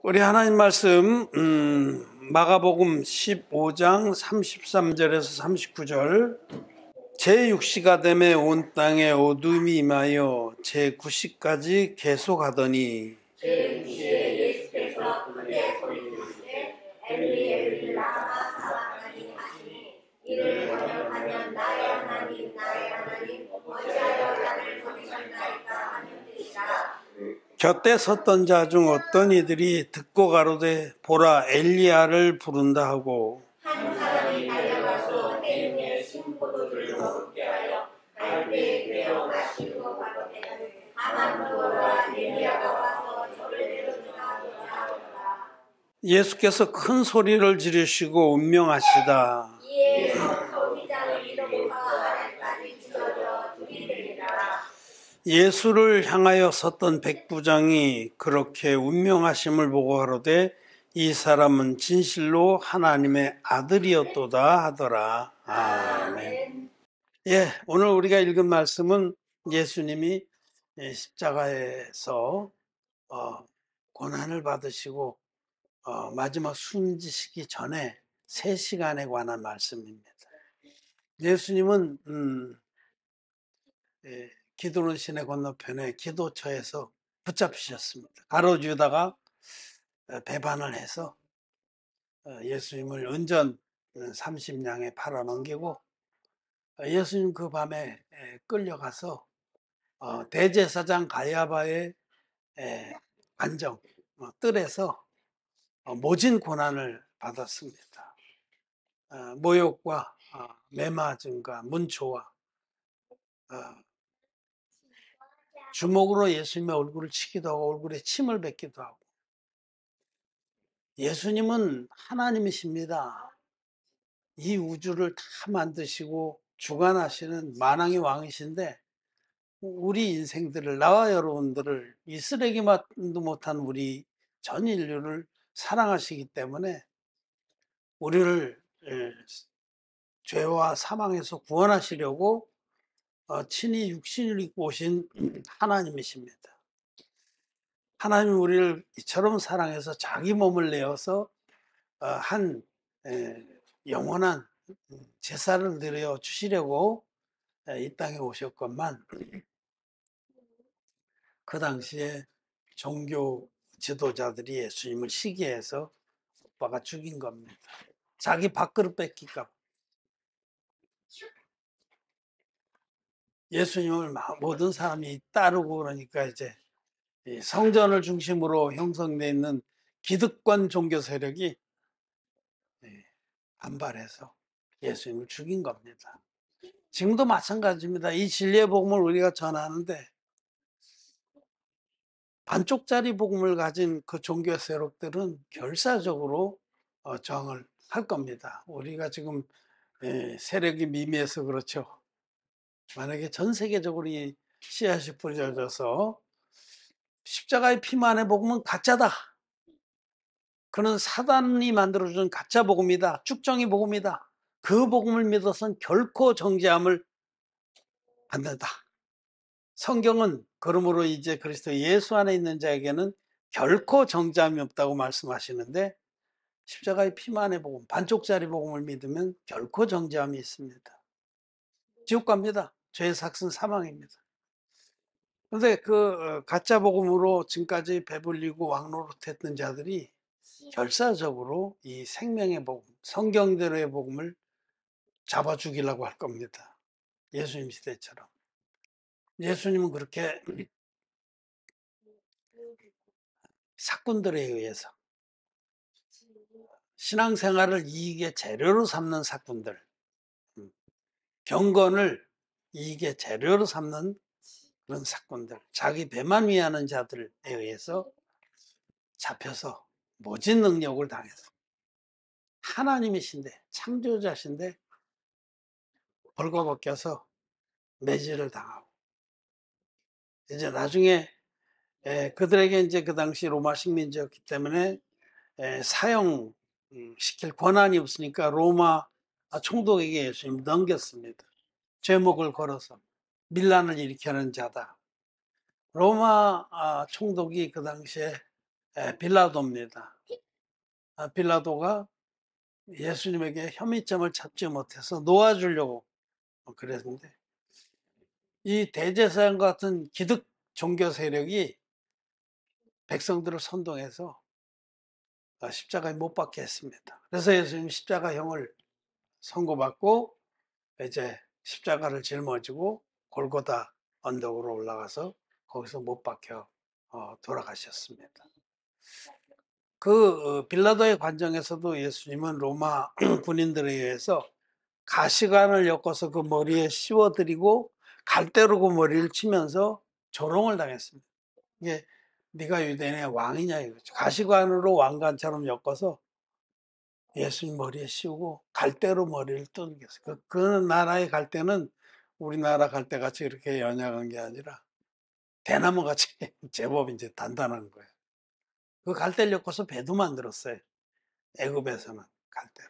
우리 하나님 말씀 마가복음 15장 33절에서 39절 제6시가 되매 온 땅에 어둠이 임하여 제9시까지 계속하더니 제6시에 예수께서 크게 소리치시되 엘리 엘리 라마 사박다니 하시니 이를 번역하면 나의 하나님 나의 하나님 어찌하여 나를 버리셨나이까 하는 뜻이라. 곁에 섰던 자 중 어떤 이들이 듣고 가로되 보라 엘리야를 부른다 하고 한 사람이 달려가서 때 위에 신 포도주를 머금게 하여 갈대에 꿰어 마시고 가로되 가만 두어라 엘리야가 와서 저를 내려주라 하더라. 예수께서 큰 소리를 지르시고 운명하시다. 이에 성소 휘장을 잃어보아 아래까지 찢어져 둘이 되리라. 예수를 향하여 섰던 백부장이 그렇게 운명하심을 보고 가로되 이 사람은 진실로 하나님의 아들이었도다 하더라. 아멘. 예, 오늘 우리가 읽은 말씀은 예수님이 십자가에서 고난을 받으시고 마지막 숨지시기 전에 3시간에 관한 말씀입니다. 예수님은 기도는 시내 건너편에 기도처에서 붙잡히셨습니다. 가로주다가 배반을 해서 예수님을 은전 30냥에 팔아넘기고 예수님 그 밤에 끌려가서 대제사장 가야바의 관정 뜰에서 모진 고난을 받았습니다. 모욕과 매맞음과 문초와 주먹으로 예수님의 얼굴을 치기도 하고 얼굴에 침을 뱉기도 하고. 예수님은 하나님이십니다. 이 우주를 다 만드시고 주관하시는 만왕의 왕이신데 우리 인생들을, 나와 여러분들을, 이 쓰레기만도 못한 우리 전 인류를 사랑하시기 때문에 우리를 죄와 사망에서 구원하시려고 친히 육신을 입고 오신 하나님이십니다. 하나님은 우리를 이처럼 사랑해서 자기 몸을 내어서 한 영원한 제사를 드려 주시려고 이 땅에 오셨건만 그 당시에 종교 지도자들이 예수님을 시기해서 오빠가 죽인 겁니다. 자기 밥그릇 뺏기까. 예수님을 모든 사람이 따르고 그러니까 이제 성전을 중심으로 형성되어 있는 기득권 종교 세력이 반발해서 예수님을 죽인 겁니다. 지금도 마찬가지입니다. 이 진리의 복음을 우리가 전하는데 반쪽짜리 복음을 가진 그 종교 세력들은 결사적으로 저항을 할 겁니다. 우리가 지금 세력이 미미해서 그렇죠. 만약에 전 세계적으로 이 씨앗이 뿌려져서 십자가의 피만의 복음은 가짜다. 그는 사단이 만들어준 가짜 복음이다. 쭉정이 복음이다. 그 복음을 믿어서는 결코 정죄함을 받는다. 성경은 그러므로 이제 그리스도 예수 안에 있는 자에게는 결코 정죄함이 없다고 말씀하시는데 십자가의 피만의 복음, 반쪽짜리 복음을 믿으면 결코 정죄함이 있습니다. 지옥 갑니다. 죄의 삭은 사망입니다. 그런데 그 가짜 복음으로 지금까지 배불리고 왕노릇했던 자들이 결사적으로 이 생명의 복음, 성경대로의 복음을 잡아 죽이려고 할 겁니다. 예수님 시대처럼. 예수님은 그렇게 사꾼들에 의해서 신앙생활을 이익의 재료로 삼는 사꾼들, 경건을 이익의 재료로 삼는 그런 사꾼들, 자기 배만 위하는 자들에 의해서 잡혀서 모진 능력을 당해서 하나님이신데, 창조자신데 벌거벗겨서 매질을 당하고 이제 나중에 그들에게 이제 그 당시 로마 식민지였기 때문에 사형시킬 권한이 없으니까 로마 총독에게 예수님 넘겼습니다. 죄목을 걸어서 밀란을 일으키는 자다. 로마 총독이 그 당시에 빌라도입니다. 빌라도가 예수님에게 혐의점을 찾지 못해서 놓아주려고 그랬는데, 이 대제사장 같은 기득 종교 세력이 백성들을 선동해서 십자가에 못 박게 했습니다. 그래서 예수님 십자가형을 선고받고 이제 십자가를 짊어지고 골고다 언덕으로 올라가서 거기서 못 박혀 돌아가셨습니다. 빌라도의 관정에서도 예수님은 로마 군인들에 의해서 가시관을 엮어서 그 머리에 씌워드리고 갈대로 그 머리를 치면서 조롱을 당했습니다. 이게 네가 유대인의 왕이냐 이거죠. 가시관으로 왕관처럼 엮어서 예수님 머리에 씌우고 갈대로 머리를 뜯겼어요. 그 나라의 갈대는 우리나라 갈대같이 이렇게 연약한 게 아니라 대나무같이 제법 이제 단단한 거예요. 그 갈대를 엮어서 배도 만들었어요. 애굽에서는 갈대로.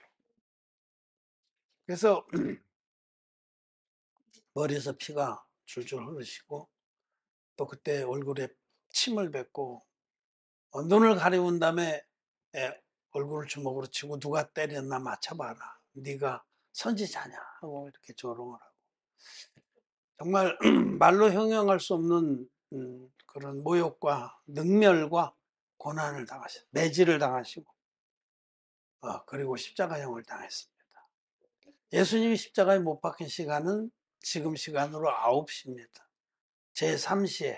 그래서 머리에서 피가 줄줄 흐르시고 또 그때 얼굴에 침을 뱉고 눈을 가리운 다음에 얼굴을 주먹으로 치고 누가 때렸나 맞춰봐라. 네가 선지자냐 하고 이렇게 조롱을 하고 정말 말로 형용할 수 없는 그런 모욕과 능멸과 고난을 당하시고 매질을 당하시고 그리고 십자가형을 당했습니다. 예수님이 십자가에 못 박힌 시간은 지금 시간으로 9시입니다. 제3시에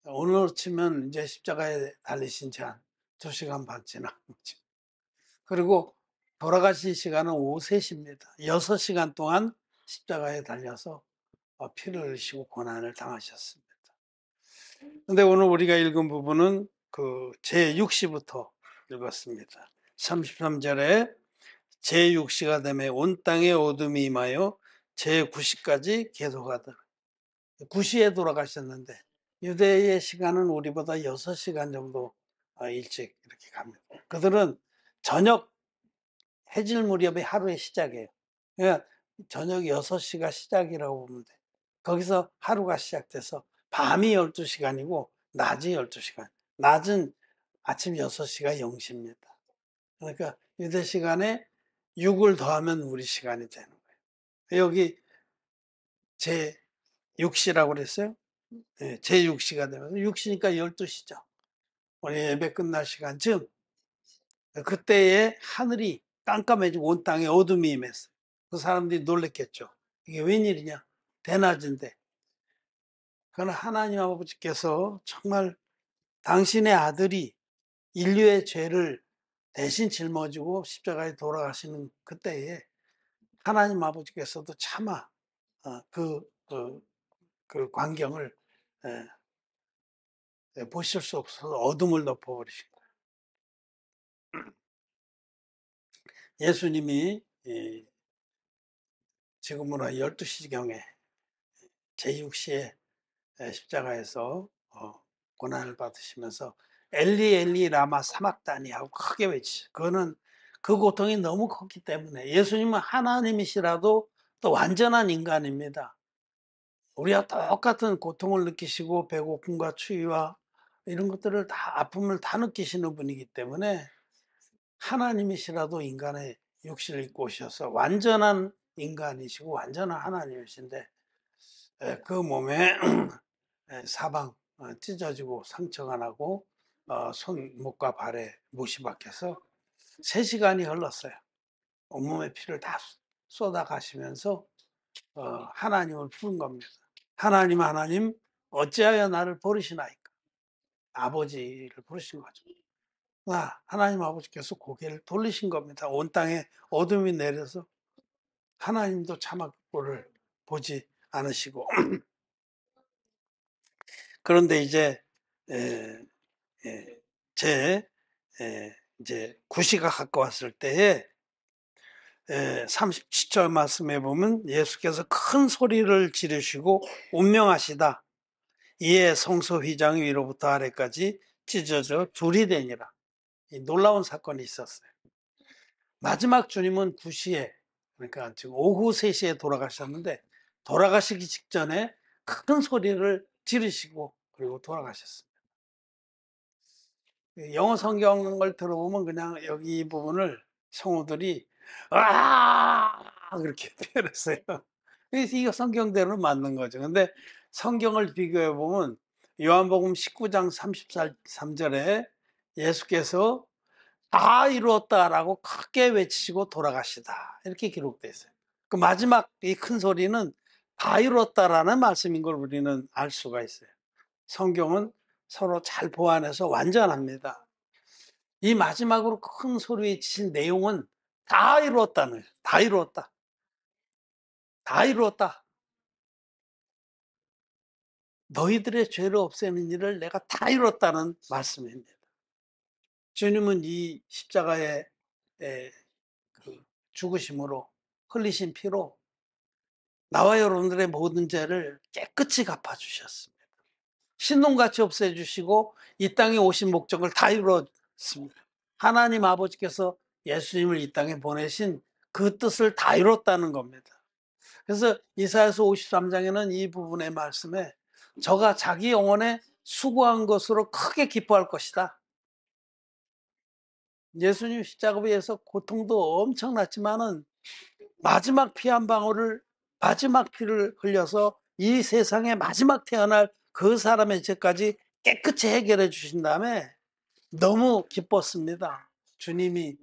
오늘 치면 이제 십자가에 달리신 지 한 2시간 반 지난 거죠. 그리고 돌아가신 시간은 오후 3시입니다. 6시간 동안 십자가에 달려서 피를 흘리시고 고난을 당하셨습니다. 근데 오늘 우리가 읽은 부분은 그 제6시부터 읽었습니다. 33절에 제6시가 되매 온 땅에 어둠이 임하여 제9시까지 계속하더라. 9시에 돌아가셨는데 유대의 시간은 우리보다 6시간 정도 일찍 이렇게 갑니다. 그들은 저녁 해질 무렵이 하루의 시작이에요. 그러니까 저녁 6시가 시작이라고 보면 돼. 거기서 하루가 시작돼서 밤이 12시간이고 낮이 12시간. 낮은 아침 6시가 0시입니다. 그러니까 유대 시간에 6을 더하면 우리 시간이 되는 거예요. 여기 제6시라고 그랬어요. 제6시가 되면 6시니까 12시죠. 우리 예배 끝날 시간쯤 그때에 하늘이 깜깜해지고 온 땅에 어둠이 임했어요. 그 사람들이 놀랬겠죠. 이게 웬일이냐? 대낮인데. 그러나 하나님 아버지께서 정말 당신의 아들이 인류의 죄를 대신 짊어지고 십자가에 돌아가시는 그때에 하나님 아버지께서도 차마 그 광경을 보실 수 없어서 어둠을 덮어버리신 거예요. 예수님이 지금으로 12시경에 제6시에 십자가에서 고난을 받으시면서 엘리 엘리 라마 사막다니 하고 크게 외치죠. 그거는 그 고통이 너무 컸기 때문에 예수님은 하나님이시라도 또 완전한 인간입니다. 우리와 똑같은 고통을 느끼시고 배고픔과 추위와 이런 것들을 다 아픔을 다 느끼시는 분이기 때문에 하나님이시라도 인간의 육신을 입고 오셔서 완전한 인간이시고 완전한 하나님이신데 그 몸에 사방 찢어지고 상처가 나고 손목과 발에 못이 박혀서 3시간이 흘렀어요. 온몸에 피를 다 쏟아 가시면서 하나님을 부른 겁니다. 하나님 어찌하여 나를 버리시나이까. 아버지를 부르신 거죠. 하나님 아버지께서 고개를 돌리신 겁니다. 온 땅에 어둠이 내려서 하나님도 차마 그를 보지 않으시고 그런데 이제 이제 9시가 가까웠을 때에 37절 말씀에 보면 예수께서 큰 소리를 지르시고 운명하시다. 이에 성소 휘장 위로부터 아래까지 찢어져 둘이 되니라. 놀라운 사건이 있었어요. 마지막 주님은 9시에 그러니까 지금 오후 3시에 돌아가셨는데 돌아가시기 직전에 큰 소리를 지르시고 그리고 돌아가셨습니다. 영어 성경을 들어보면 그냥 여기 이 부분을 성우들이 아 그렇게 표현했어요. 그래서 이거 성경대로 맞는 거죠. 근데 성경을 비교해 보면 요한복음 19장 33절에 예수께서 다 이루었다라고 크게 외치시고 돌아가시다 이렇게 기록되어 있어요. 그 마지막 이 큰 소리는 다 이루었다라는 말씀인 걸 우리는 알 수가 있어요. 성경은 서로 잘 보완해서 완전합니다. 이 마지막으로 큰 소리 외치신 내용은 다 이루었다는 거예요. 다 이루었다. 다 이루었다. 너희들의 죄를 없애는 일을 내가 다 이뤘다는 말씀입니다. 주님은 이 십자가의 그 죽으심으로 흘리신 피로 나와 여러분들의 모든 죄를 깨끗이 갚아주셨습니다. 신놈같이 없애주시고 이 땅에 오신 목적을 다 이루었습니다. 하나님 아버지께서 예수님을 이 땅에 보내신 그 뜻을 다 이뤘다는 겁니다. 그래서 이사야서 53장에는 이 부분의 말씀에 저가 자기 영혼에 수고한 것으로 크게 기뻐할 것이다. 예수님 십자가에서 고통도 엄청났지만은 마지막 피 한 방울을 마지막 피를 흘려서 이 세상에 마지막 태어날 그 사람의 죄까지 깨끗이 해결해 주신 다음에 너무 기뻤습니다. 주님이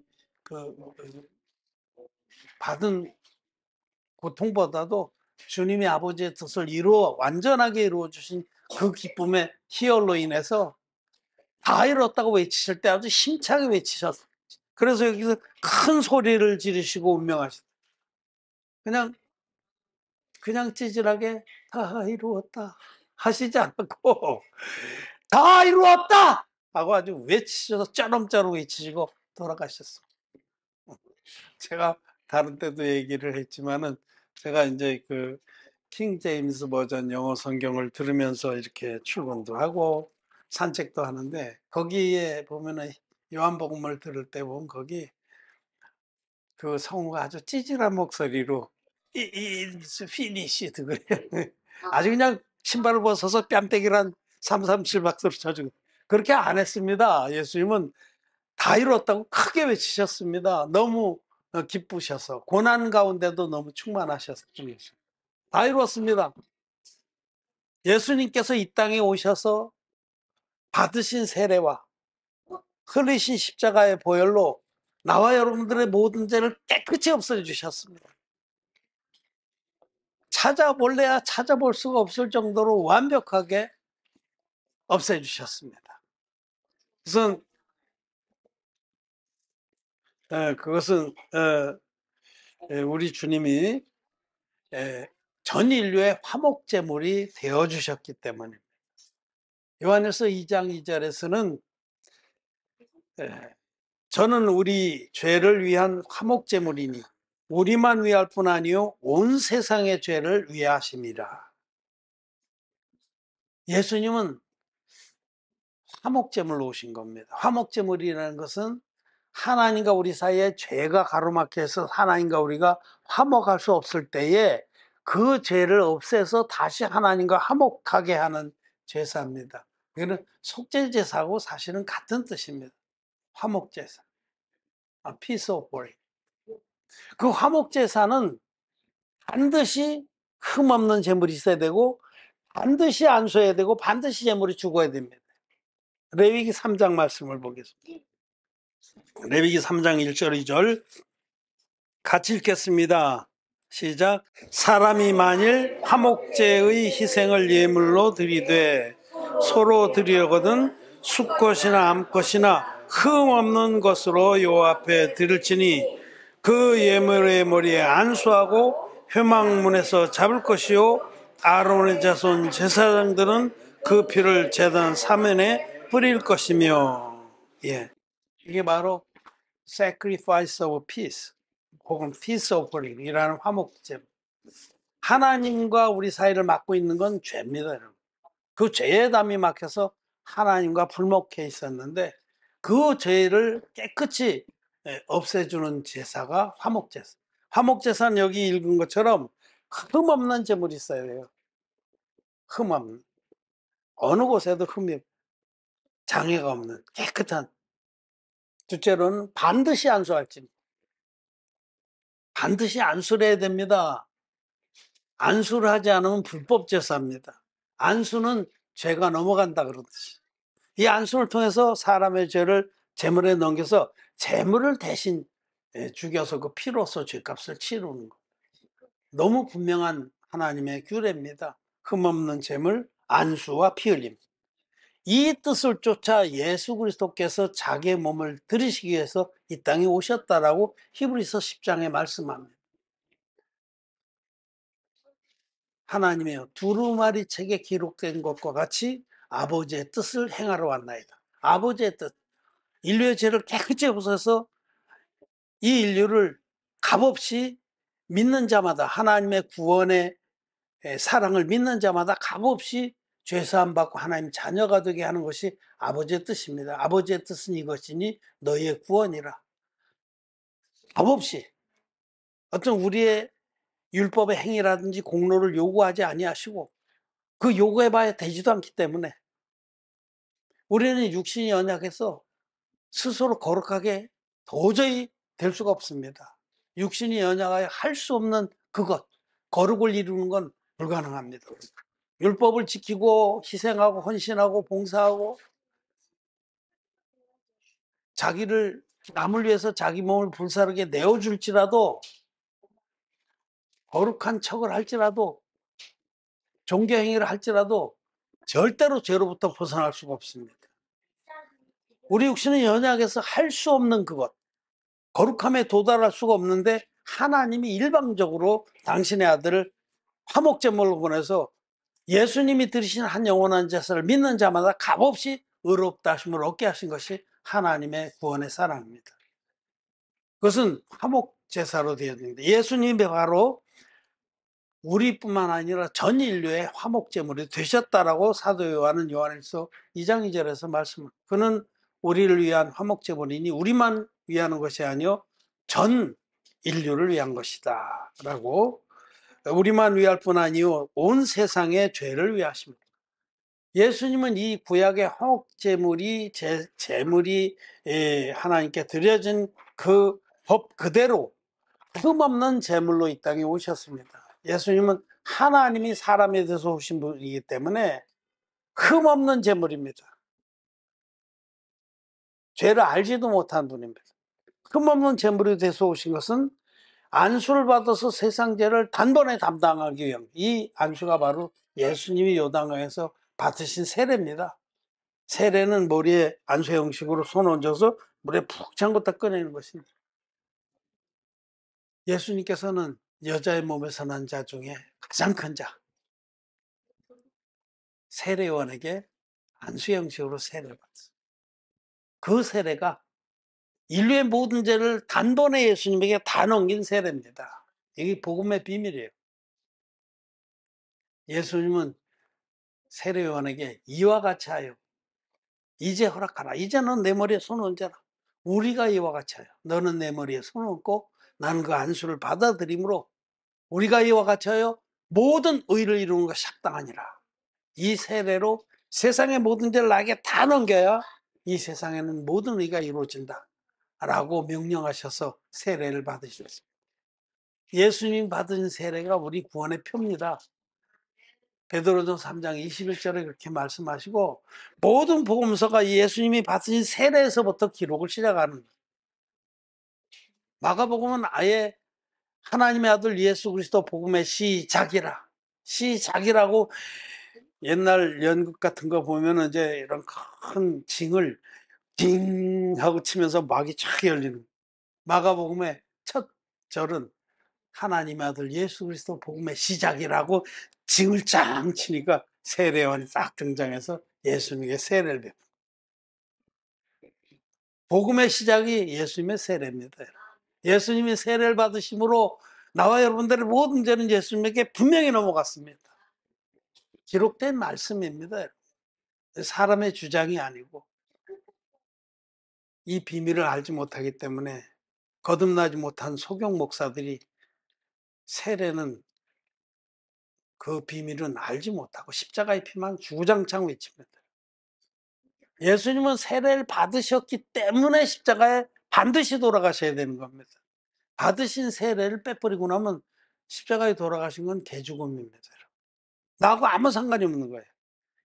그 받은 고통보다도 주님이 아버지의 뜻을 완전하게 이루어 주신 그 기쁨의 희열로 인해서 다 이뤘다고 외치실 때 아주 힘차게 외치셨어요. 그래서 여기서 큰 소리를 지르시고 운명하셨어요. 그냥 찌질하게 다 이루었다 하시지 않고 다 이루었다 하고 아주 외치셔서 짜름짜름 외치시고 돌아가셨어요. 제가 다른 때도 얘기를 했지만은 제가 이제 그 킹 제임스 버전 영어 성경을 들으면서 이렇게 출근도 하고 산책도 하는데 거기에 보면은 요한복음을 들을 때 보면 거기 그 성우가 아주 찌질한 목소리로 It's finished 그래요. 아주 그냥 신발을 벗어서 뺨때기란 337 박수를 쳐주고 그렇게 안 했습니다. 예수님은 다 이뤘다고 크게 외치셨습니다. 너무 기쁘셔서 고난 가운데도 너무 충만하셨습니다. 다 이뤘습니다. 예수님께서 이 땅에 오셔서 받으신 세례와 흘리신 십자가의 보혈로 나와 여러분들의 모든 죄를 깨끗이 없애 주셨습니다. 찾아볼래야 찾아볼 수가 없을 정도로 완벽하게 없애 주셨습니다. 그것은 우리 주님이 전 인류의 화목제물이 되어 주셨기 때문입니다. 요한일서 2장 2절에서는 저는 우리 죄를 위한 화목제물이니 우리만 위할 뿐 아니요 온 세상의 죄를 위하심이라. 예수님은 화목제물로 오신 겁니다. 화목제물이라는 것은 하나님과 우리 사이에 죄가 가로막혀서 하나님과 우리가 화목할 수 없을 때에 그 죄를 없애서 다시 하나님과 화목하게 하는 제사입니다. 이거는 속죄제사하고 사실은 같은 뜻입니다. 화목제사. Peace offering. 그 화목제사는 반드시 흠없는 제물이 있어야 되고 반드시 안수해야 되고 반드시 제물이 죽어야 됩니다. 레위기 3장 말씀을 보겠습니다. 레위기 3장 1절 2절 같이 읽겠습니다. 시작. 사람이 만일 화목제의 희생을 예물로 드리되 소로 드리려거든 숫것이나 암것이나 흠없는 것으로 여호와 앞에 드릴지니 그 예물의 머리에 안수하고 회막문에서 잡을 것이요 아론의 자손 제사장들은 그 피를 제단 사면에 뿌릴 것이며. 예, 이게 바로 sacrifice of peace 혹은 peace offering이라는 화목제. 하나님과 우리 사이를 막고 있는 건 죄입니다. 여러분. 그 죄의 담이 막혀서 하나님과 불목해 있었는데 그 죄를 깨끗이 없애주는 제사가 화목제사. 화목제사는 여기 읽은 것처럼 흠없는 제물이 있어야 해요. 흠없는. 어느 곳에도 흠이 장애가 없는 깨끗한. 둘째로는 반드시 안수할지니. 반드시 안수를 해야 됩니다. 안수를 하지 않으면 불법 제사입니다. 안수는 죄가 넘어간다 그러듯이. 이 안수를 통해서 사람의 죄를 제물에 넘겨서 제물을 대신 죽여서 그 피로서 죄값을 치르는 것. 너무 분명한 하나님의 규례입니다. 흠없는 제물, 안수와 피 흘림. 이 뜻을 쫓아 예수 그리스도께서 자기의 몸을 들이시기 위해서 이 땅에 오셨다라고 히브리서 10장에 말씀합니다. 하나님이여 두루마리 책에 기록된 것과 같이 아버지의 뜻을 행하러 왔나이다. 아버지의 뜻, 인류의 죄를 깨끗이 없애서 이 인류를 값없이 믿는 자마다 하나님의 구원의 사랑을 믿는 자마다 값없이 죄사함 받고 하나님 자녀가 되게 하는 것이 아버지의 뜻입니다. 아버지의 뜻은 이것이니 너희의 구원이라. 값없이 어떤 우리의 율법의 행위라든지 공로를 요구하지 아니하시고 그 요구해봐야 되지도 않기 때문에 우리는 육신이 연약해서 스스로 거룩하게 도저히 될 수가 없습니다. 육신이 연약하여 할 수 없는 그것, 거룩을 이루는 건 불가능합니다. 율법을 지키고 희생하고 헌신하고 봉사하고 자기를 남을 위해서 자기 몸을 불사르게 내어줄지라도 거룩한 척을 할지라도 종교행위를 할지라도 절대로 죄로부터 벗어날 수가 없습니다. 우리 육신은 연약해서 할 수 없는 그것, 거룩함에 도달할 수가 없는데 하나님이 일방적으로 당신의 아들을 화목제물로 보내서 예수님이 드리신 한 영원한 제사를 믿는 자마다 값없이 의롭다 하심을 얻게 하신 것이 하나님의 구원의 사랑입니다. 그것은 화목제사로 되어집니다. 예수님이 바로 우리뿐만 아니라 전 인류의 화목제물이 되셨다라고 사도 요한은 요한일서 2장 2절에서 말씀합니다. 그는 우리를 위한 화목제물이니 우리만 위하는 것이 아니요 전 인류를 위한 것이다 라고, 우리만 위할 뿐 아니요 온 세상의 죄를 위하십니다. 예수님은 이 구약의 화목제물이 제물이 하나님께 드려진 그 법 그대로 흠없는 제물로 이 땅에 오셨습니다. 예수님은 하나님이 사람에 대해서 오신 분이기 때문에 흠없는 제물입니다. 죄를 알지도 못한 분입니다. 흠없는 제물이 돼서 오신 것은 안수를 받아서 세상 죄를 단번에 담당하기 위함. 이 안수가 바로 예수님이 요단강에서 받으신 세례입니다. 세례는 머리에 안수 형식으로 손 얹어서 물에 푹 잠궜다 꺼내는 것입니다. 예수님께서는 여자의 몸에서 난 자 중에 가장 큰 자, 세례요한에게 안수 형식으로 세례를 받았어요. 그 세례가 인류의 모든 죄를 단번에 예수님에게 다 넘긴 세례입니다. 이게 복음의 비밀이에요. 예수님은 세례요한에게 이와 같이 하여 이제 허락하라. 이제는 내 머리에 손 얹어라. 우리가 이와 같이 하여 너는 내 머리에 손 얹고 나는 그 안수를 받아들이므로 우리가 이와 같이 하여 모든 의를 이루는 것이 합당하니라. 이 세례로 세상의 모든 죄를 나에게 다 넘겨야 이 세상에는 모든 의가 이루어진다 라고 명령하셔서 세례를 받으셨습니다. 예수님 받은 세례가 우리 구원의 표입니다. 베드로전서 3장 21절에 그렇게 말씀하시고 모든 복음서가 예수님이 받으신 세례에서부터 기록을 시작하는 거예요. 마가복음은 아예 하나님의 아들 예수 그리스도 복음의 시작이라고 옛날 연극 같은 거 보면 이제 이런 큰 징을 징 하고 치면서 막이 쫙 열리는, 마가복음의 첫 절은 하나님의 아들 예수 그리스도 복음의 시작이라고 징을 짱 치니까 세례요한이 딱 등장해서 예수님에게 세례를 베풀어요. 복음의 시작이 예수님의 세례입니다. 예수님이 세례를 받으심으로 나와 여러분들의 모든 죄는 예수님에게 분명히 넘어갔습니다. 기록된 말씀입니다. 사람의 주장이 아니고. 이 비밀을 알지 못하기 때문에 거듭나지 못한 소경 목사들이 세례는 그 비밀은 알지 못하고 십자가의 피만 주구장창 외칩니다. 예수님은 세례를 받으셨기 때문에 십자가에 반드시 돌아가셔야 되는 겁니다. 받으신 세례를 빼버리고 나면 십자가에 돌아가신 건 개죽음입니다. 나하고 아무 상관이 없는 거예요.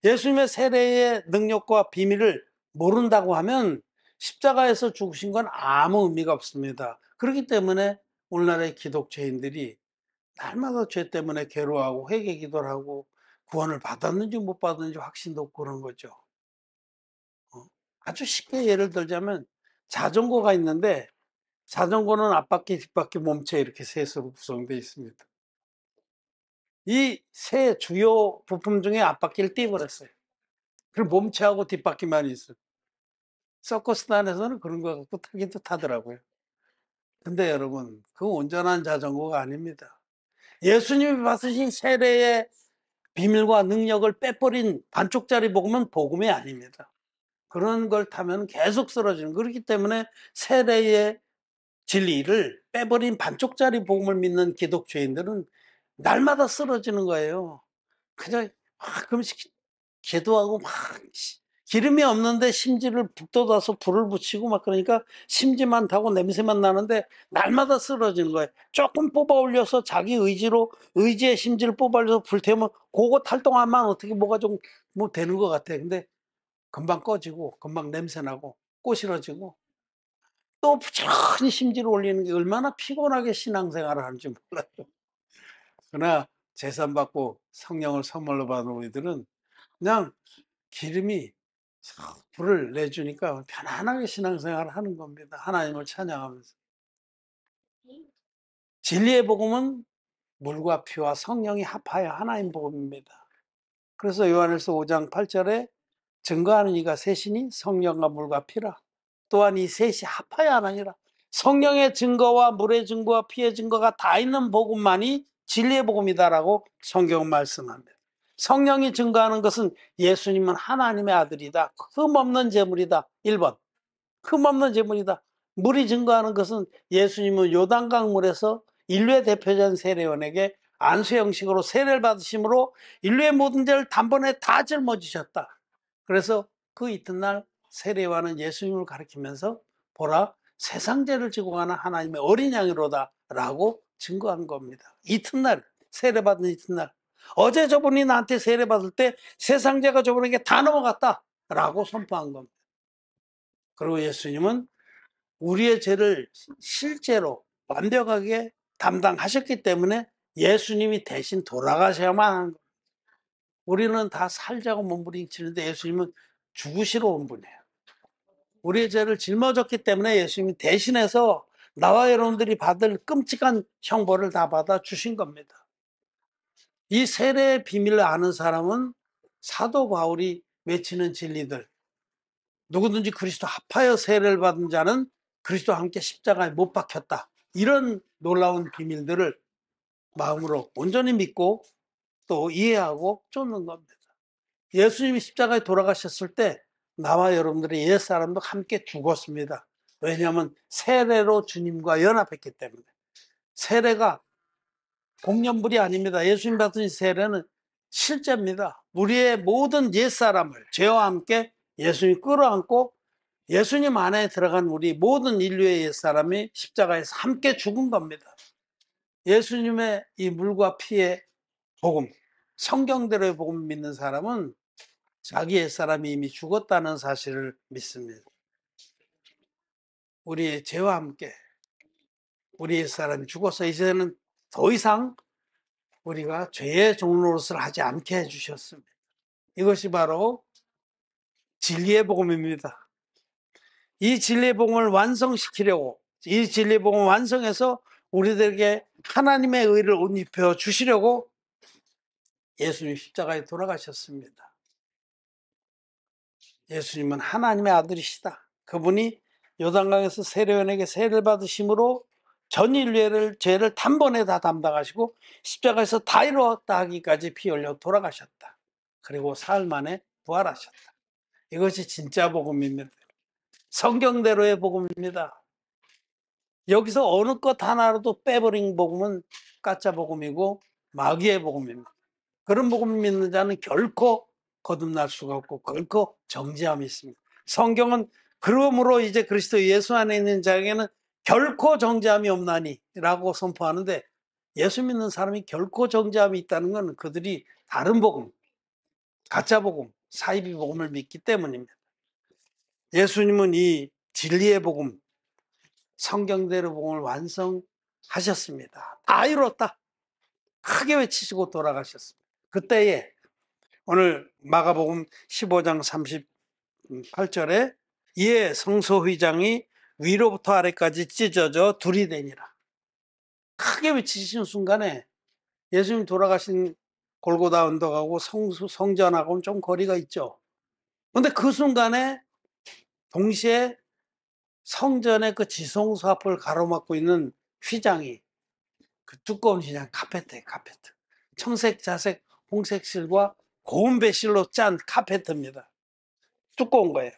예수님의 세례의 능력과 비밀을 모른다고 하면 십자가에서 죽으신 건 아무 의미가 없습니다. 그렇기 때문에 오늘날의 기독교인들이 날마다 죄 때문에 괴로워하고 회개 기도를 하고 구원을 받았는지 못 받았는지 확신도 없고 그런 거죠. 아주 쉽게 예를 들자면 자전거가 있는데 자전거는 앞바퀴 뒷바퀴 몸체 이렇게 셋으로 구성되어 있습니다. 이 세 주요 부품 중에 앞바퀴를 떼버렸어요. 그럼 몸체하고 뒷바퀴만 있어요. 서커스단에서는 그런 거 갖고 타기도 타더라고요. 근데 여러분, 그 온전한 자전거가 아닙니다. 예수님이 받으신 세례의 비밀과 능력을 빼버린 반쪽짜리 복음은 복음이 아닙니다. 그런 걸 타면 계속 쓰러지는. 그렇기 때문에 세례의 진리를 빼버린 반쪽짜리 복음을 믿는 기독교인들은 날마다 쓰러지는 거예요. 그냥 가끔씩 기도하고 막 기름이 없는데 심지를 북돋아서 불을 붙이고 막 그러니까 심지만 타고 냄새만 나는데 날마다 쓰러지는 거예요. 조금 뽑아 올려서 자기 의지의 심지를 뽑아 올려서 불 태우면 그거 탈 동안만 어떻게 뭐가 좀 뭐 되는 것 같아. 근데 금방 꺼지고 금방 냄새 나고 꼬시러지고 또 부지런히 심지를 올리는 게 얼마나 피곤하게 신앙생활을 하는지 몰라요. 그러나 제산 받고 성령을 선물로 받은 우리들은 그냥 기름이 불을 내주니까 편안하게 신앙생활을 하는 겁니다. 하나님을 찬양하면서. 진리의 복음은 물과 피와 성령이 합하여 하나님 복음입니다. 그래서 요한일서 5장 8절에 증거하는 이가 셋이니 성령과 물과 피라. 또한 이 셋이 합하여 하나니라. 성령의 증거와 물의 증거와 피의 증거가 다 있는 복음만이 진리의 복음이다라고 성경은 말씀합니다. 성령이 증거하는 것은 예수님은 하나님의 아들이다. 흠없는 제물이다. 1번. 흠없는 제물이다. 물이 증거하는 것은 예수님은 요단강 물에서 인류의 대표자인 세례요한에게 안수 형식으로 세례를 받으심으로 인류의 모든 죄를 단번에 다 짊어지셨다. 그래서 그 이튿날 세례요한은 예수님을 가리키면서 보라 세상 죄를 지고 가는 하나님의 어린 양이로다 라고 증거한 겁니다. 이튿날 세례받은 이튿날 어제 저분이 나한테 세례받을 때 세상 죄가 저분에게 다 넘어갔다 라고 선포한 겁니다. 그리고 예수님은 우리의 죄를 실제로 완벽하게 담당하셨기 때문에 예수님이 대신 돌아가셔야만 하는 거예요. 우리는 다 살자고 몸부림치는데 예수님은 죽으시러 온 분이에요. 우리의 죄를 짊어졌기 때문에 예수님이 대신해서 나와 여러분들이 받을 끔찍한 형벌을 다 받아 주신 겁니다. 이 세례의 비밀을 아는 사람은 사도 바울이 외치는 진리들, 누구든지 그리스도 합하여 세례를 받은 자는 그리스도와 함께 십자가에 못 박혔다. 이런 놀라운 비밀들을 마음으로 온전히 믿고 또 이해하고 쫓는 겁니다. 예수님이 십자가에 돌아가셨을 때 나와 여러분들의 옛사람도 함께 죽었습니다. 왜냐하면 세례로 주님과 연합했기 때문에. 세례가 공연불이 아닙니다. 예수님 받은 세례는 실제입니다. 우리의 모든 옛사람을 죄와 함께 예수님이 끌어안고 예수님 안에 들어간 우리 모든 인류의 옛사람이 십자가에서 함께 죽은 겁니다. 예수님의 이 물과 피의 복음, 성경대로의 복음을 믿는 사람은 자기 옛사람이 이미 죽었다는 사실을 믿습니다. 우리의 죄와 함께 우리 옛사람이 죽어서 이제는 더 이상 우리가 죄의 종노릇을 하지 않게 해주셨습니다. 이것이 바로 진리의 복음입니다. 이 진리의 복음을 완성시키려고, 이 진리의 복음을 완성해서 우리들에게 하나님의 의를 옷 입혀 주시려고 예수님 십자가에 돌아가셨습니다. 예수님은 하나님의 아들이시다. 그분이 요단강에서 세례요한에게 세례를 받으심으로 전 인류의 죄를 단번에 다 담당하시고 십자가에서 다 이루었다 하기까지 피 흘려 돌아가셨다. 그리고 사흘 만에 부활하셨다. 이것이 진짜 복음입니다. 성경대로의 복음입니다. 여기서 어느 것 하나라도 빼버린 복음은 가짜 복음이고 마귀의 복음입니다. 그런 복음을 믿는 자는 결코 거듭날 수가 없고 결코 정죄함이 있습니다. 성경은 그러므로 이제 그리스도 예수 안에 있는 자에게는 결코 정죄함이 없나니 라고 선포하는데, 예수 믿는 사람이 결코 정죄함이 있다는 건 그들이 다른 복음, 가짜 복음, 사이비 복음을 믿기 때문입니다. 예수님은 이 진리의 복음, 성경대로 복음을 완성하셨습니다. 다 이뤘다 크게 외치시고 돌아가셨습니다. 그때에 오늘 마가복음 15장 38절에 이에 성소 휘장이 위로부터 아래까지 찢어져 둘이 되니라. 크게 외치시는 순간에 예수님 돌아가신 골고다 언덕하고 성전하고는 좀 거리가 있죠. 그런데 그 순간에 동시에 성전의 그 지성소 앞을 가로막고 있는 휘장이, 그 두꺼운 휘장, 카페트예요. 카페트. 청색, 자색, 홍색 실과 고운 배실로 짠 카페트입니다. 두꺼운 거예요.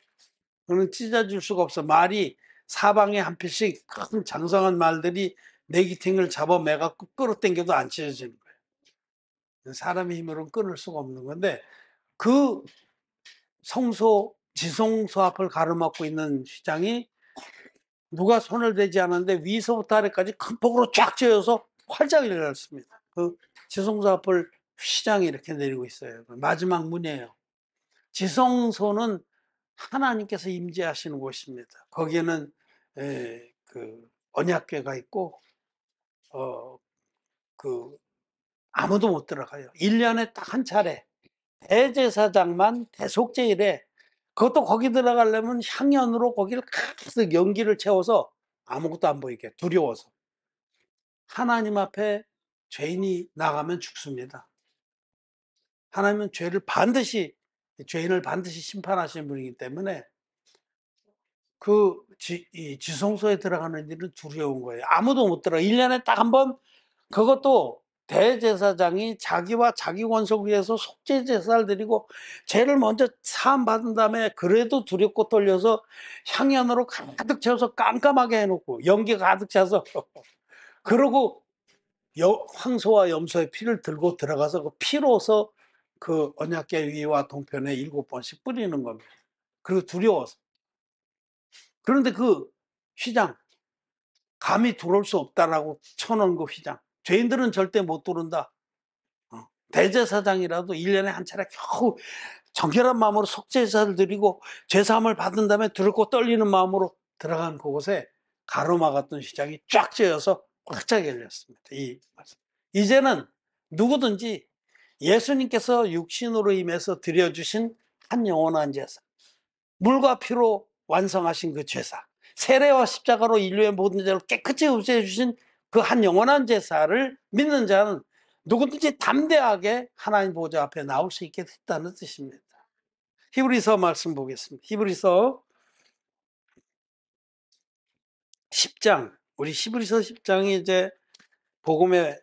그는 찢어질 수가 없어. 말이 사방에 한 필씩 큰 장성한 말들이 내기탱을 잡아 매갖고 끌어당겨도 안 찢어지는 거예요. 사람의 힘으로는 끊을 수가 없는 건데, 그 성소, 지성소 앞을 가로막고 있는 휘장이 누가 손을 대지 않았는데 위서부터 아래까지 큰 폭으로 쫙 쬐어서 활짝 열렸습니다. 그 지성소 앞을 휘장이 이렇게 내리고 있어요. 마지막 문이에요. 지성소는 하나님께서 임재하시는 곳입니다. 거기에는 그 언약궤가 있고 그 아무도 못 들어가요. 1년에 딱 한 차례 대제사장만 대속제일에, 그것도 거기 들어가려면 향연으로 거기를 가득 연기를 채워서 아무것도 안 보이게, 두려워서. 하나님 앞에 죄인이 나가면 죽습니다. 하나님은 죄인을 반드시 심판하시는 분이기 때문에 그 지성소에 들어가는 일은 두려운 거예요. 아무도 못 들어가. 1년에 딱 한 번, 그것도 대제사장이 자기와 자기 원수를 위해서 속죄 제사를 드리고 죄를 먼저 사함 받은 다음에 그래도 두렵고 떨려서 향연으로 가득 채워서 깜깜하게 해놓고 연기 가득 차서 그러고 황소와 염소의 피를 들고 들어가서 그 피로서 그 언약궤 위와 동편에 7번씩 뿌리는 겁니다. 그리고 두려워서. 그런데 그 휘장, 감히 들어올 수 없다라고 쳐놓은 그 휘장, 죄인들은 절대 못 들어온다. 대제사장이라도 1년에 한 차례 겨우 정결한 마음으로 속죄제사를 드리고 죄사함을 받은 다음에 두렵고 떨리는 마음으로 들어간 그곳에 가로막았던 휘장이 쫙 쬐어서 활짝 열렸습니다. 이제는 누구든지 예수님께서 육신으로 임해서 드려주신 한 영원한 제사, 물과 피로 완성하신 그 제사, 세례와 십자가로 인류의 모든 죄를 깨끗이 없애주신 그 한 영원한 제사를 믿는 자는 누구든지 담대하게 하나님 보좌 앞에 나올 수 있게 됐다는 뜻입니다. 히브리서 말씀 보겠습니다. 히브리서 10장, 우리 히브리서 10장이 이제 복음의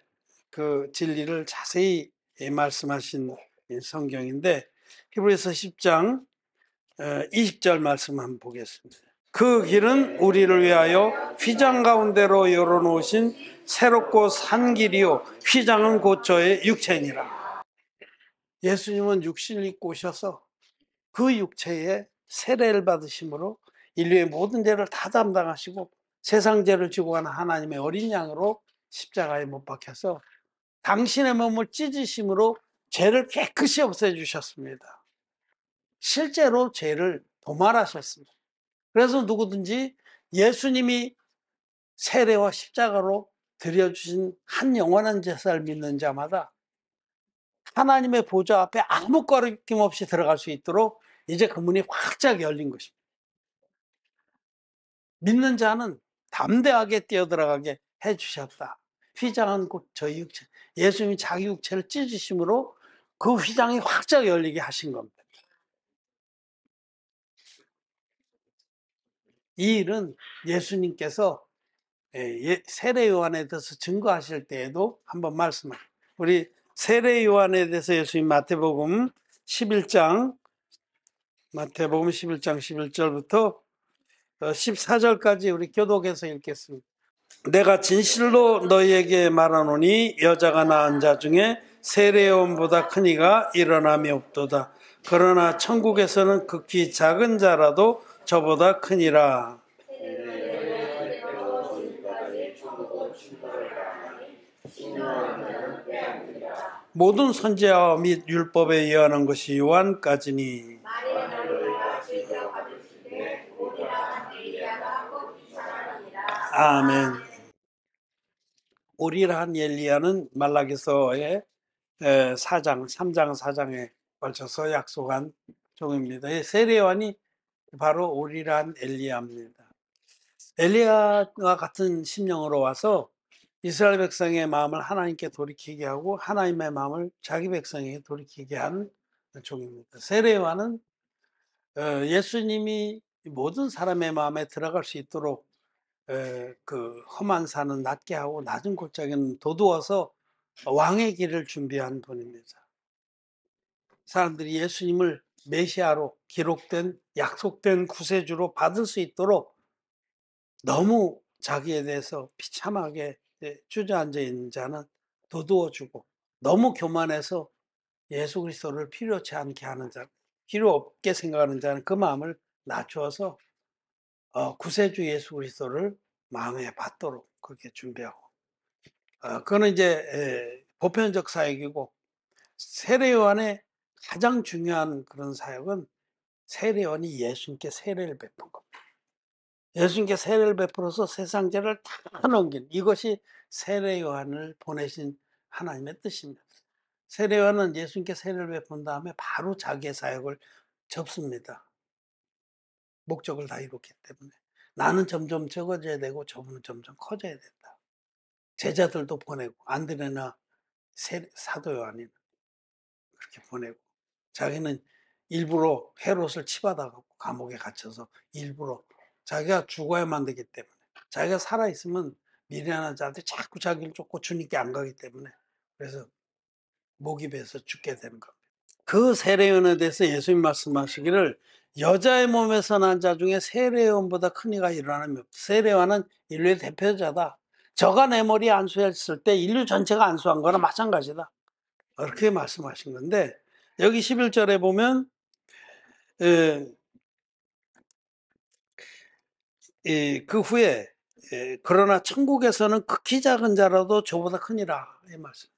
그 진리를 자세히 말씀하신 성경인데, 히브리서 10장 20절 말씀 한번 보겠습니다. 그 길은 우리를 위하여 휘장 가운데로 열어놓으신 새롭고 산 길이요 휘장은 곧 저의 육체니라. 예수님은 육신을 입고 오셔서 그 육체에 세례를 받으심으로 인류의 모든 죄를 다 담당하시고 세상 죄를 지고 가는 하나님의 어린 양으로 십자가에 못 박혀서 당신의 몸을 찢으심으로 죄를 깨끗이 없애주셨습니다. 실제로 죄를 도말하셨습니다. 그래서 누구든지 예수님이 세례와 십자가로 드려주신 한 영원한 제사를 믿는 자마다 하나님의 보좌 앞에 아무 거리낌 없이 들어갈 수 있도록 이제 그 문이 활짝 열린 것입니다. 믿는 자는 담대하게 뛰어들어가게 해주셨다. 휘장은 곧 저희 육체, 예수님이 자기 육체를 찢으심으로 그 휘장이 활짝 열리게 하신 겁니다. 이 일은 예수님께서 세례 요한에 대해서 증거하실 때에도 한번 말씀하세요. 우리 세례 요한에 대해서 예수님 마태복음 11장 11절부터 14절까지 우리 교독해서 읽겠습니다. 내가 진실로 너희에게 말하노니 여자가 낳은 자 중에 세례 요한보다 큰 이가 일어남이 없도다. 그러나 천국에서는 극히 작은 자라도 저보다 크니라. 모든 선지자와 및 율법에 의하는 것이 요한까지니. 아멘. 오리라한 엘리야는 말라기서의 3장 4장에 걸쳐서 약속한 종입니다. 세례요한이 바로 오리라한 엘리야입니다. 엘리야와 같은 심령으로 와서 이스라엘 백성의 마음을 하나님께 돌이키게 하고 하나님의 마음을 자기 백성에게 돌이키게 한 종입니다. 세례요한은 예수님이 모든 사람의 마음에 들어갈 수 있도록 그 험한 산은 낮게 하고 낮은 골짜기는 도두어서 왕의 길을 준비한 분입니다. 사람들이 예수님을 메시아로 기록된 약속된 구세주로 받을 수 있도록 너무 자기에 대해서 비참하게 주저앉아 있는 자는 도두어주고, 너무 교만해서 예수 그리스도를 필요치 않게 하는 자, 필요 없게 생각하는 자는 그 마음을 낮추어서 구세주 예수 그리스도를 마음에 받도록 그렇게 준비하고, 그거는 이제 보편적 사역이고, 세례요한의 가장 중요한 그런 사역은 세례요한이 예수님께 세례를 베푼 겁니다. 예수님께 세례를 베풀어서 세상 죄를 다 넘긴, 이것이 세례요한을 보내신 하나님의 뜻입니다. 세례요한은 예수님께 세례를 베푼 다음에 바로 자기의 사역을 접습니다. 목적을 다 이뤘기 때문에. 나는 점점 적어져야 되고 저분은 점점 커져야 된다. 제자들도 보내고, 안드레나 사도 요한이는 그렇게 보내고, 자기는 일부러 헤롯을 치받아갖고 감옥에 갇혀서 일부러 자기가 죽어야만 되기 때문에, 자기가 살아있으면 미련한 자한테 자꾸 자기를 쫓고 주님께 안 가기 때문에, 그래서 목이 베서 죽게 되는 겁니다. 그 세례요한에 대해서 예수님 말씀하시기를 여자의 몸에서 난 자 중에 세례요한보다 큰 이가 일어나면, 세례요한은 인류의 대표자다. 저가 내 머리에 안수했을 때 인류 전체가 안수한 거나 마찬가지다. 그렇게 말씀하신 건데, 여기 11절에 보면 그 후에 그러나 천국에서는 극히 작은 자라도 저보다 크니라, 이 말씀.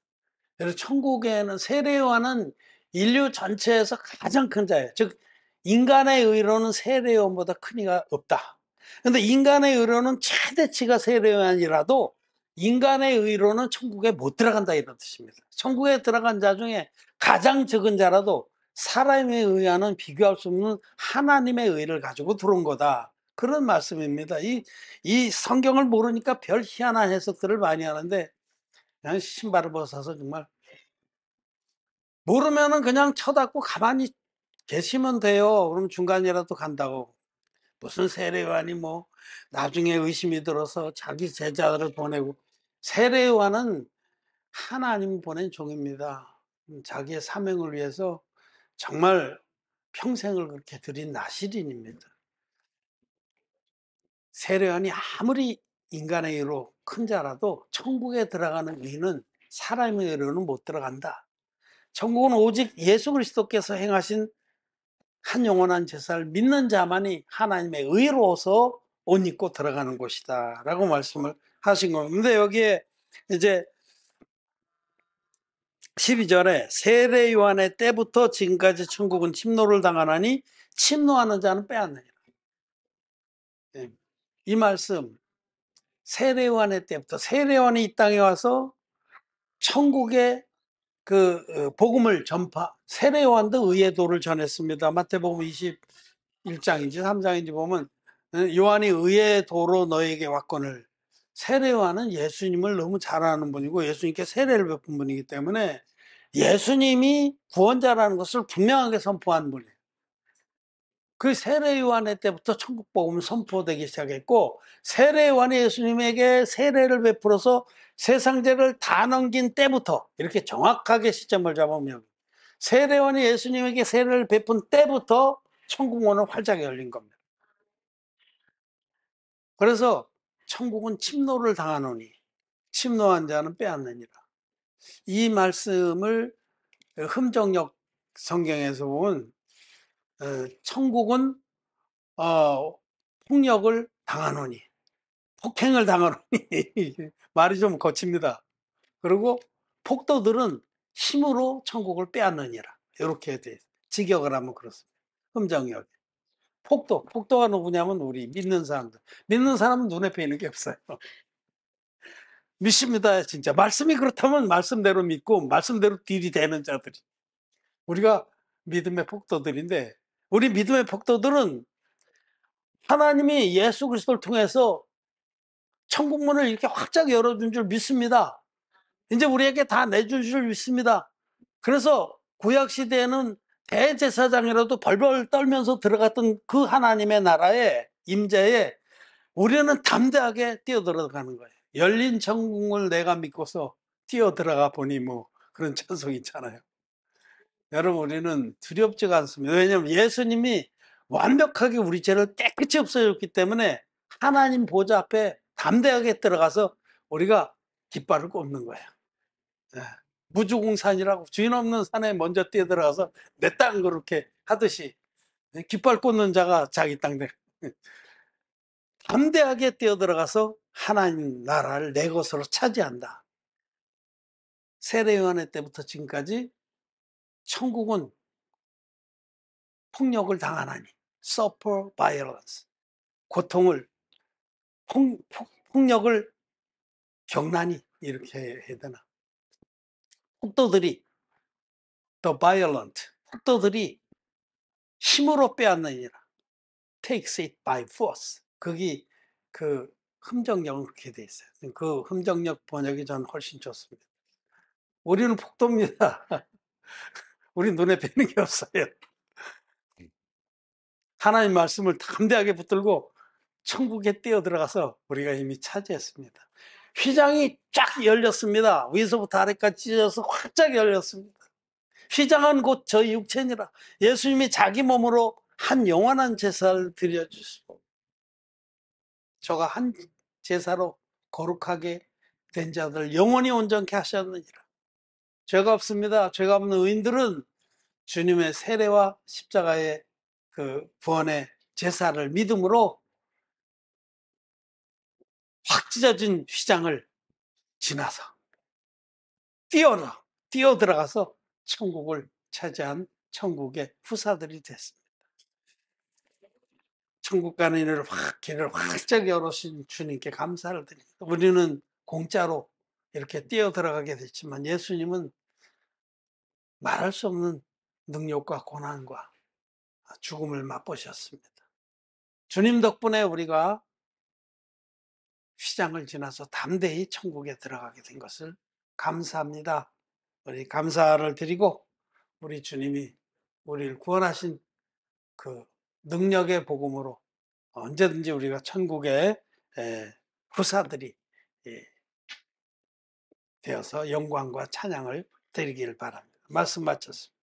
그래서 천국에는 세례요한은 인류 전체에서 가장 큰 자예요. 즉 인간의 의로는 세례요한보다 큰 이가 없다. 그런데 인간의 의로는 최대치가 세례요한이라도 인간의 의로는 천국에 못 들어간다, 이런 뜻입니다. 천국에 들어간 자 중에 가장 적은 자라도 사람의 의와는 비교할 수 없는 하나님의 의를 가지고 들어온 거다, 그런 말씀입니다. 이 성경을 모르니까 별 희한한 해석들을 많이 하는데, 그냥 신발을 벗어서 정말 모르면은 그냥 쳐닫고 가만히 계시면 돼요. 그럼 중간이라도 간다고. 무슨 세례요한이 뭐 나중에 의심이 들어서 자기 제자들을 보내고. 세례요한은 하나님 보낸 종입니다. 자기의 사명을 위해서 정말 평생을 그렇게 드린 나시린입니다. 세례요한이 아무리 인간의 의로 큰 자라도 천국에 들어가는 의는 사람의 의로는 못 들어간다. 천국은 오직 예수 그리스도께서 행하신 한 영원한 제사를 믿는 자만이 하나님의 의로서 옷 입고 들어가는 곳이다 라고 말씀을 하신 겁니다. 근데 여기에 이제 12절에 세례 요한의 때부터 지금까지 천국은 침노를 당하나니 침노하는 자는 빼앗느니라. 이 말씀, 세례 요한의 때부터, 세례 요한이 이 땅에 와서 천국의 그 복음을 세례 요한도 의의 도를 전했습니다. 마태복음 21장인지 3장인지 보면 요한이 의의 도로 너에게 왔거늘. 세례 요한은 예수님을 너무 잘 아는 분이고 예수님께 세례를 베푼 분이기 때문에 예수님이 구원자라는 것을 분명하게 선포한 분이에요. 그 세례 요한의 때부터 천국 복음은 선포되기 시작했고, 세례 요한이 예수님에게 세례를 베풀어서 세상 죄를 다 넘긴 때부터, 이렇게 정확하게 시점을 잡으면 세례 요한이 예수님에게 세례를 베푼 때부터 천국 문은 활짝 열린 겁니다. 그래서 천국은 침노를 당하노니 침노한 자는 빼앗느니라. 이 말씀을 흠정역 성경에서 보면 천국은 폭력을 당하노니, 폭행을 당하노니 말이 좀 거칩니다. 그리고 폭도들은 힘으로 천국을 빼앗느니라. 이렇게 돼 있어요. 직역을 하면 그렇습니다. 흠정역. 폭도가 누구냐면 우리 믿는 사람들. 믿는 사람은 눈에 보이는 게 없어요. 믿습니다. 진짜 말씀이 그렇다면 말씀대로 믿고 말씀대로 들이대는 자들이 우리가 믿음의 폭도들인데, 우리 믿음의 폭도들은 하나님이 예수 그리스도를 통해서 천국문을 이렇게 활짝 열어준 줄 믿습니다. 이제 우리에게 다 내줄 줄 믿습니다. 그래서 구약 시대에는 대제사장이라도 벌벌 떨면서 들어갔던 그 하나님의 나라에 임재에 우리는 담대하게 뛰어들어가는 거예요. 열린 천국을 내가 믿고서 뛰어들어가 보니 뭐 그런 찬송이 있잖아요. 여러분, 우리는 두렵지가 않습니다. 왜냐하면 예수님이 완벽하게 우리 죄를 깨끗이 없애줬기 때문에 하나님 보좌 앞에 담대하게 들어가서 우리가 깃발을 꼽는 거예요. 무주공산이라고 주인 없는 산에 먼저 뛰어들어가서 내 땅 그렇게 하듯이 깃발 꽂는 자가 자기 땅들 담대하게 뛰어들어가서 하나님 나라를 내 것으로 차지한다. 세례요한의 때부터 지금까지 천국은 폭력을 당하나니, suffer violence, 고통을, 폭력을 경란히 이렇게 해야 되나. 폭도들이, the violent, 폭도들이 힘으로 빼앗느니라. takes it by force. 거기 그 흠정역은 그렇게 돼 있어요. 그 흠정역 번역이 저는 훨씬 좋습니다. 우리는 폭도입니다. 우리 눈에 뵈는 게 없어요. 하나님 말씀을 담대하게 붙들고 천국에 뛰어들어가서 우리가 이미 차지했습니다. 휘장이 쫙 열렸습니다. 위에서부터 아래까지 찢어서 활짝 열렸습니다. 휘장은 곧 저희 육체니라. 예수님이 자기 몸으로 한 영원한 제사를 드려주시고 저가 한 제사로 거룩하게 된 자들 영원히 온전케 하셨느니라. 죄가 없습니다. 죄가 없는 의인들은 주님의 세례와 십자가의 그 구원의 제사를 믿음으로 확 찢어진 휘장을 지나서 뛰어들어가서 천국을 차지한 천국의 후사들이 됐습니다. 천국 가는 일을 길을 활짝 열어주신 주님께 감사를 드립니다. 우리는 공짜로 이렇게 뛰어들어가게 됐지만 예수님은 말할 수 없는 능력과 고난과 죽음을 맛보셨습니다. 주님 덕분에 우리가 휘장을 지나서 담대히 천국에 들어가게 된 것을 감사합니다. 우리 감사를 드리고 우리 주님이 우리를 구원하신 그 능력의 복음으로 언제든지 우리가 천국의 후사들이 되어서 영광과 찬양을 드리기를 바랍니다. 말씀 마쳤습니다.